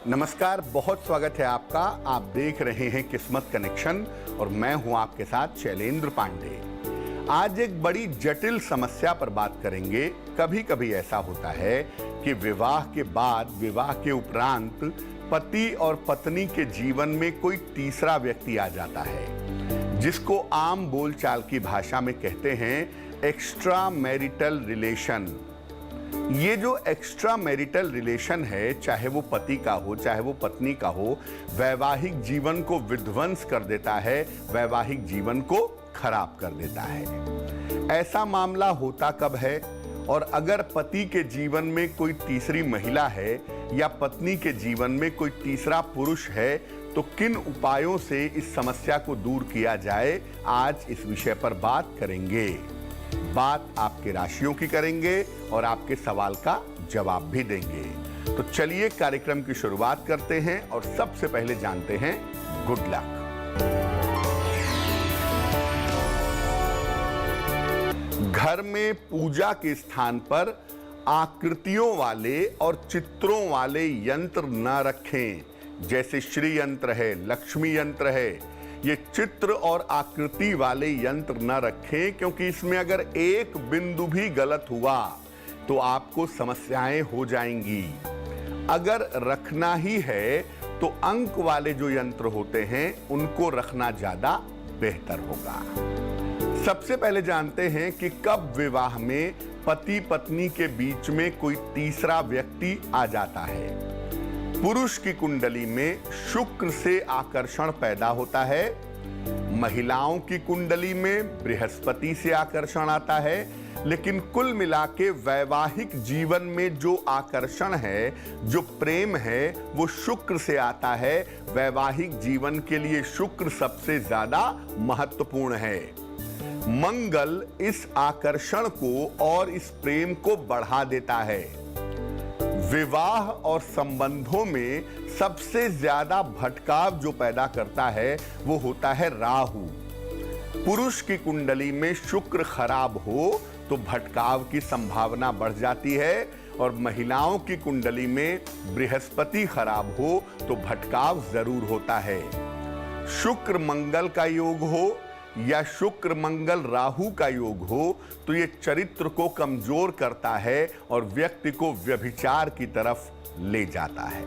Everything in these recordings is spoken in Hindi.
नमस्कार, बहुत स्वागत है आपका। आप देख रहे हैं किस्मत कनेक्शन और मैं हूं आपके साथ शैलेंद्र पांडे। आज एक बड़ी जटिल समस्या पर बात करेंगे। कभी कभी ऐसा होता है कि विवाह के बाद, विवाह के उपरांत पति और पत्नी के जीवन में कोई तीसरा व्यक्ति आ जाता है, जिसको आम बोलचाल की भाषा में कहते हैं एक्स्ट्रा मैरिटल रिलेशन। ये जो एक्स्ट्रा मैरिटल रिलेशन है, चाहे वो पति का हो चाहे वो पत्नी का हो, वैवाहिक जीवन को विध्वंस कर देता है, वैवाहिक जीवन को खराब कर देता है। ऐसा मामला होता कब है, और अगर पति के जीवन में कोई तीसरी महिला है या पत्नी के जीवन में कोई तीसरा पुरुष है, तो किन उपायों से इस समस्या को दूर किया जाए, आज इस विषय पर बात करेंगे। बात आपके राशियों की करेंगे और आपके सवाल का जवाब भी देंगे। तो चलिए कार्यक्रम की शुरुआत करते हैं और सबसे पहले जानते हैं गुड लक। घर में पूजा के स्थान पर आकृतियों वाले और चित्रों वाले यंत्र न रखें। जैसे श्री यंत्र है, लक्ष्मी यंत्र है, ये चित्र और आकृति वाले यंत्र न रखें, क्योंकि इसमें अगर एक बिंदु भी गलत हुआ तो आपको समस्याएं हो जाएंगी। अगर रखना ही है तो अंक वाले जो यंत्र होते हैं उनको रखना ज्यादा बेहतर होगा। सबसे पहले जानते हैं कि कब विवाह में पति पत्नी के बीच में कोई तीसरा व्यक्ति आ जाता है। पुरुष की कुंडली में शुक्र से आकर्षण पैदा होता है, महिलाओं की कुंडली में बृहस्पति से आकर्षण आता है, लेकिन कुल मिला के वैवाहिक जीवन में जो आकर्षण है, जो प्रेम है, वो शुक्र से आता है। वैवाहिक जीवन के लिए शुक्र सबसे ज्यादा महत्वपूर्ण है। मंगल इस आकर्षण को और इस प्रेम को बढ़ा देता है। विवाह और संबंधों में सबसे ज्यादा भटकाव जो पैदा करता है वो होता है राहु। पुरुष की कुंडली में शुक्र खराब हो तो भटकाव की संभावना बढ़ जाती है, और महिलाओं की कुंडली में बृहस्पति खराब हो तो भटकाव जरूर होता है। शुक्र मंगल का योग हो या शुक्र मंगल राहु का योग हो तो ये चरित्र को कमजोर करता है और व्यक्ति को व्यभिचार की तरफ ले जाता है।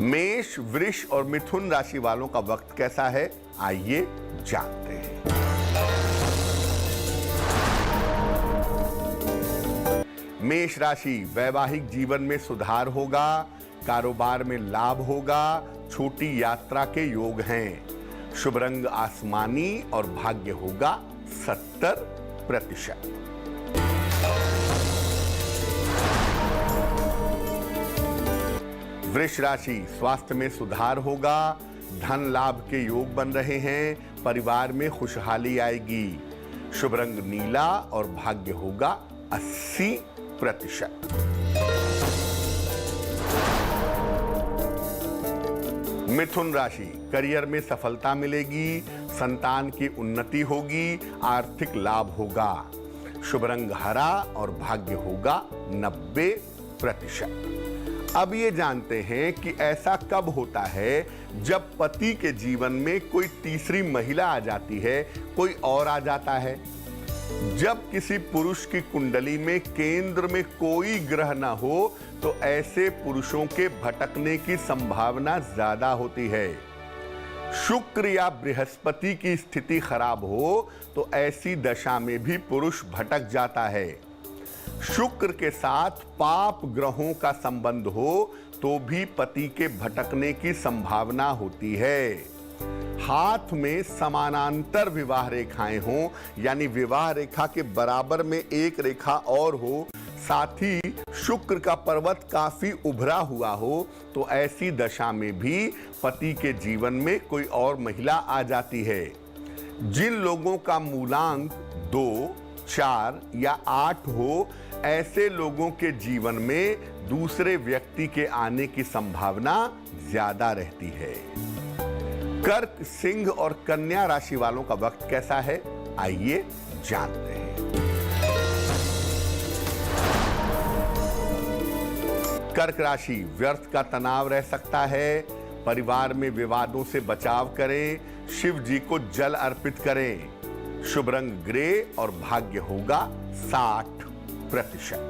मेष, वृष और मिथुन राशि वालों का वक्त कैसा है, आइए जानते हैं। मेष राशि, वैवाहिक जीवन में सुधार होगा, कारोबार में लाभ होगा, छोटी यात्रा के योग हैं। शुभ रंग आसमानी और भाग्य होगा 70%। वृष राशि, स्वास्थ्य में सुधार होगा, धन लाभ के योग बन रहे हैं, परिवार में खुशहाली आएगी। शुभ रंग नीला और भाग्य होगा 80%। मिथुन राशि, करियर में सफलता मिलेगी, संतान की उन्नति होगी, आर्थिक लाभ होगा। शुभ रंग हरा और भाग्य होगा 90%। अब ये जानते हैं कि ऐसा कब होता है जब पति के जीवन में कोई तीसरी महिला आ जाती है, कोई और आ जाता है। जब किसी पुरुष की कुंडली में केंद्र में कोई ग्रह ना हो तो ऐसे पुरुषों के भटकने की संभावना ज्यादा होती है। शुक्र या बृहस्पति की स्थिति खराब हो तो ऐसी दशा में भी पुरुष भटक जाता है। शुक्र के साथ पाप ग्रहों का संबंध हो तो भी पति के भटकने की संभावना होती है। हाथ में समानांतर विवाह रेखाएं हों, यानी विवाह रेखा के बराबर में एक रेखा और हो, साथ ही शुक्र का पर्वत काफी उभरा हुआ हो, तो ऐसी दशा में भी पति के जीवन में कोई और महिला आ जाती है। जिन लोगों का मूलांक 2, 4 या 8 हो, ऐसे लोगों के जीवन में दूसरे व्यक्ति के आने की संभावना ज्यादा रहती है। कर्क, सिंह और कन्या राशि वालों का वक्त कैसा है, आइए जानते हैं। कर्क राशि, व्यर्थ का तनाव रह सकता है। परिवार में विवादों से बचाव करें। शिव जी को जल अर्पित करें। शुभ रंग ग्रे और भाग्य होगा 60%।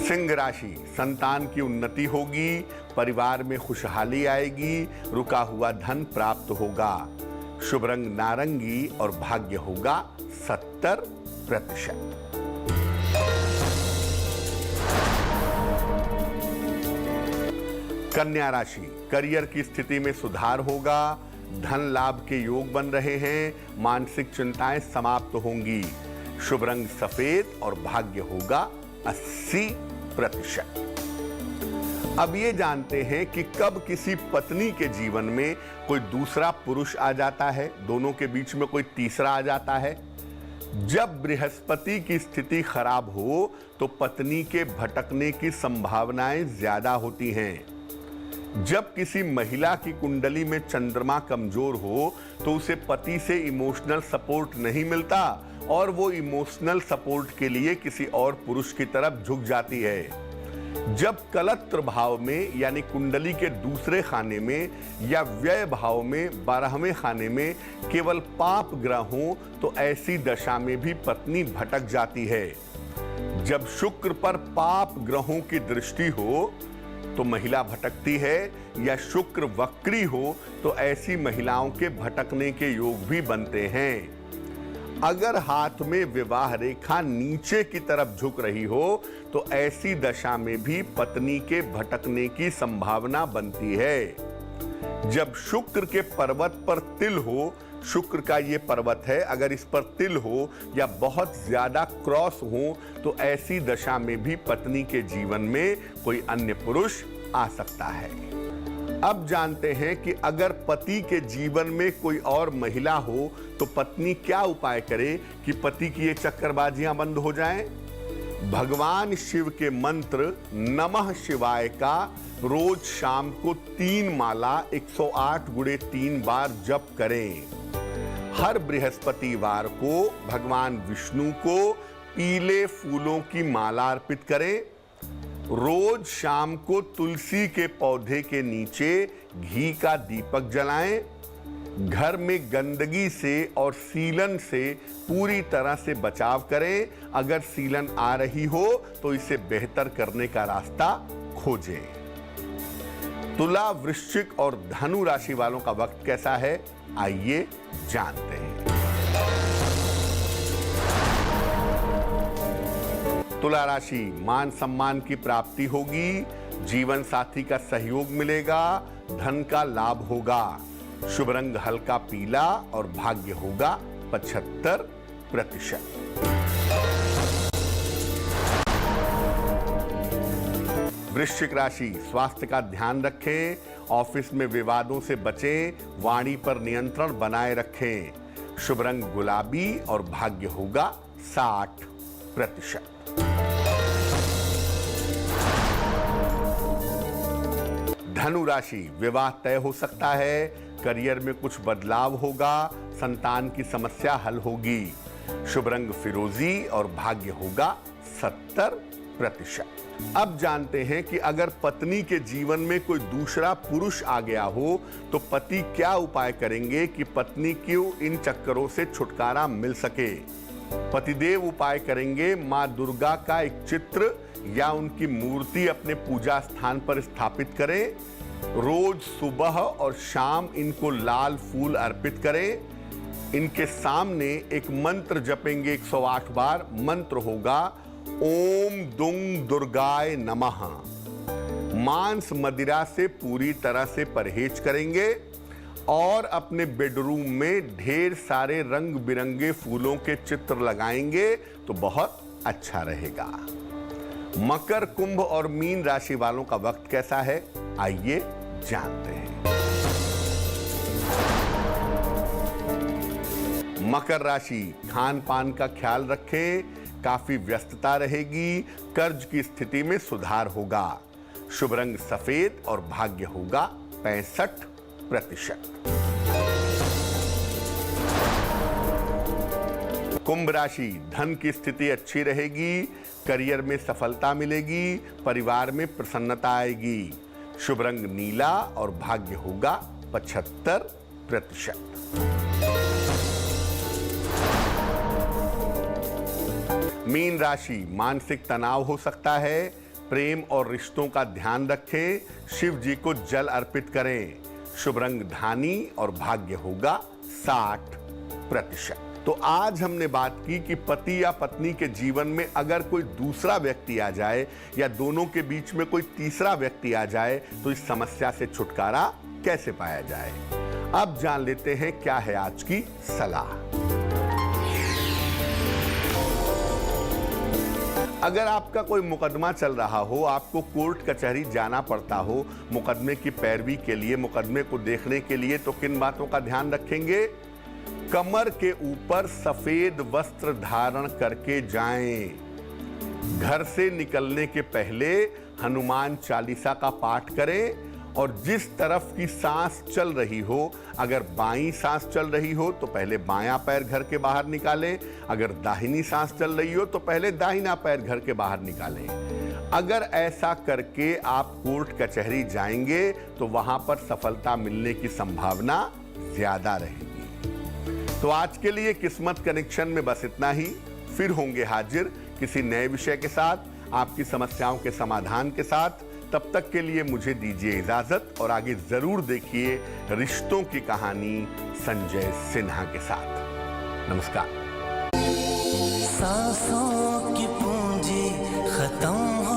सिंह राशि, संतान की उन्नति होगी। परिवार में खुशहाली आएगी। रुका हुआ धन प्राप्त होगा। शुभ रंग नारंगी और भाग्य होगा 70%। कन्या राशि, करियर की स्थिति में सुधार होगा। धन लाभ के योग बन रहे हैं। मानसिक चिंताएं समाप्त होंगी। शुभ रंग सफेद और भाग्य होगा 80%। अब ये जानते हैं कि कब किसी पत्नी के जीवन में कोई दूसरा पुरुष आ जाता है, दोनों के बीच में कोई तीसरा आ जाता है। जब बृहस्पति की स्थिति खराब हो तो पत्नी के भटकने की संभावनाएं ज्यादा होती हैं। जब किसी महिला की कुंडली में चंद्रमा कमजोर हो तो उसे पति से इमोशनल सपोर्ट नहीं मिलता और वो इमोशनल सपोर्ट के लिए किसी और पुरुष की तरफ झुक जाती है। जब कलत्र भाव में यानी कुंडली के दूसरे खाने में या व्यय भाव में 12वें खाने में केवल पाप ग्रह हो तो ऐसी दशा में भी पत्नी भटक जाती है। जब शुक्र पर पाप ग्रहों की दृष्टि हो तो महिला भटकती है या शुक्र वक्री हो तो ऐसी महिलाओं के भटकने के योग भी बनते हैं। अगर हाथ में विवाह रेखा नीचे की तरफ झुक रही हो तो ऐसी दशा में भी पत्नी के भटकने की संभावना बनती है। जब शुक्र के पर्वत पर तिल हो, शुक्र का ये पर्वत है, अगर इस पर तिल हो या बहुत ज्यादा क्रॉस हो तो ऐसी दशा में भी पत्नी के जीवन में कोई अन्य पुरुष आ सकता है। अब जानते हैं कि अगर पति के जीवन में कोई और महिला हो तो पत्नी क्या उपाय करे कि पति की ये चक्करबाजियां बंद हो जाएं। भगवान शिव के मंत्र नमः शिवाय का रोज शाम को 3 माला 108 × 3 बार जप करें। हर बृहस्पतिवार को भगवान विष्णु को पीले फूलों की माला अर्पित करें। रोज शाम को तुलसी के पौधे के नीचे घी का दीपक जलाएं। घर में गंदगी से और सीलन से पूरी तरह से बचाव करें। अगर सीलन आ रही हो तो इसे बेहतर करने का रास्ता खोजें। तुला, वृश्चिक और धनु राशि वालों का वक्त कैसा है, आइए जानते हैं। तुला राशि, मान सम्मान की प्राप्ति होगी। जीवन साथी का सहयोग मिलेगा। धन का लाभ होगा। शुभ रंग हल्का पीला और भाग्य होगा 75%। वृश्चिक राशि, स्वास्थ्य का ध्यान रखें। ऑफिस में विवादों से बचें। वाणी पर नियंत्रण बनाए रखें। शुभ रंग गुलाबी और भाग्य होगा 60%। धनु राशि, विवाह तय हो सकता है। करियर में कुछ बदलाव होगा। संतान की समस्या हल होगी। शुभ रंग फिरोजी और भाग्य होगा 70%। अब जानते हैं कि अगर पत्नी के जीवन में कोई दूसरा पुरुष आ गया हो तो पति क्या उपाय करेंगे कि पत्नी को इन चक्करों से छुटकारा मिल सके। पतिदेव उपाय करेंगे, मां दुर्गा का एक चित्र या उनकी मूर्ति अपने पूजा स्थान पर स्थापित करें। रोज सुबह और शाम इनको लाल फूल अर्पित करें। इनके सामने एक मंत्र जपेंगे 108 बार। मंत्र होगा ओम दुंग दुर्गाय नमः। मांस मदिरा से पूरी तरह से परहेज करेंगे और अपने बेडरूम में ढेर सारे रंग बिरंगे फूलों के चित्र लगाएंगे तो बहुत अच्छा रहेगा। मकर, कुंभ और मीन राशि वालों का वक्त कैसा है, आइए जानते हैं। मकर राशि, खान पान का ख्याल रखें। काफी व्यस्तता रहेगी। कर्ज की स्थिति में सुधार होगा। शुभ रंग सफेद और भाग्य होगा 65%। कुंभ राशि, धन की स्थिति अच्छी रहेगी, करियर में सफलता मिलेगी, परिवार में प्रसन्नता आएगी। शुभ रंग नीला और भाग्य होगा 75%। मीन राशि, मानसिक तनाव हो सकता है, प्रेम और रिश्तों का ध्यान रखें, शिव जी को जल अर्पित करें। शुभ रंग धानी और भाग्य होगा 60%। तो आज हमने बात की कि पति या पत्नी के जीवन में अगर कोई दूसरा व्यक्ति आ जाए या दोनों के बीच में कोई तीसरा व्यक्ति आ जाए तो इस समस्या से छुटकारा कैसे पाया जाए। अब जान लेते हैं क्या है आज की सलाह। अगर आपका कोई मुकदमा चल रहा हो, आपको कोर्ट कचहरी जाना पड़ता हो मुकदमे की पैरवी के लिए, मुकदमे को देखने के लिए, तो किन बातों का ध्यान रखेंगे? कमर के ऊपर सफेद वस्त्र धारण करके जाएं। घर से निकलने के पहले हनुमान चालीसा का पाठ करें और जिस तरफ की सांस चल रही हो, अगर बाईं सांस चल रही हो तो पहले बायां पैर घर के बाहर निकालें, अगर दाहिनी सांस चल रही हो तो पहले दाहिना पैर घर के बाहर निकालें। अगर ऐसा करके आप कोर्ट कचहरी जाएंगे तो वहां पर सफलता मिलने की संभावना ज्यादा रहेगी। तो आज के लिए किस्मत कनेक्शन में बस इतना ही। फिर होंगे हाजिर किसी नए विषय के साथ, आपकी समस्याओं के समाधान के साथ। तब तक के लिए मुझे दीजिए इजाजत और आगे जरूर देखिए रिश्तों की कहानी संजय सिन्हा के साथ। नमस्कार। सांसों की पूंजी खत्म